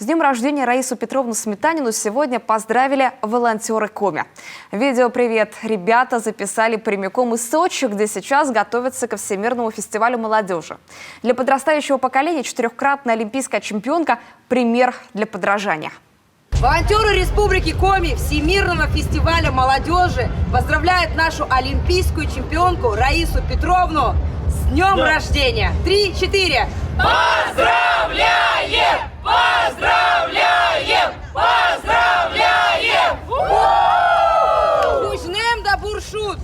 днем рождения Раису Петровну Сметанину сегодня поздравили волонтеры Коми. Видео-привет ребята записали прямиком из Сочи, где сейчас готовятся ко Всемирному фестивалю молодежи. Для подрастающего поколения четырехкратная олимпийская чемпионка – пример для подражания. Волонтеры Республики Коми Всемирного фестиваля молодежи поздравляют нашу олимпийскую чемпионку Раису Петровну с днем рождения. 3-4. Поздравляем! Поздравляем! Поздравляем! Кучнем да буршут!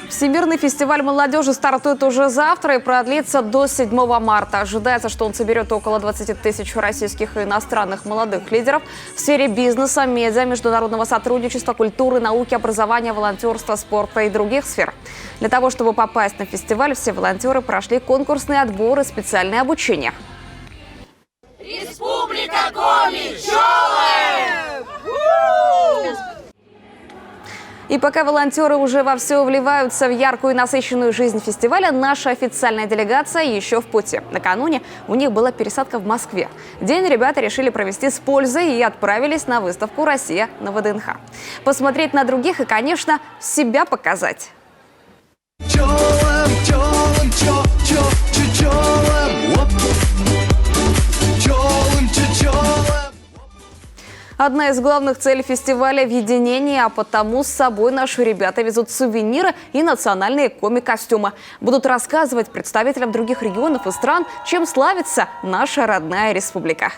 Всемирный фестиваль молодежи стартует уже завтра и продлится до 7 марта. Ожидается, что он соберет около 20 тысяч российских и иностранных молодых лидеров в сфере бизнеса, медиа, международного сотрудничества, культуры, науки, образования, волонтерства, спорта и других сфер. Для того, чтобы попасть на фестиваль, все волонтеры прошли конкурсный отбор и специальное обучение. Республика Коми! Чёлы! И пока волонтеры уже вовсю вливаются в яркую и насыщенную жизнь фестиваля, наша официальная делегация еще в пути. Накануне у них была пересадка в Москве. День ребята решили провести с пользой и отправились на выставку «Россия» на ВДНХ. Посмотреть на других и, конечно, себя показать. Одна из главных целей фестиваля – объединение, а потому с собой наши ребята везут сувениры и национальные коми-костюмы. Будут рассказывать представителям других регионов и стран, чем славится наша родная республика.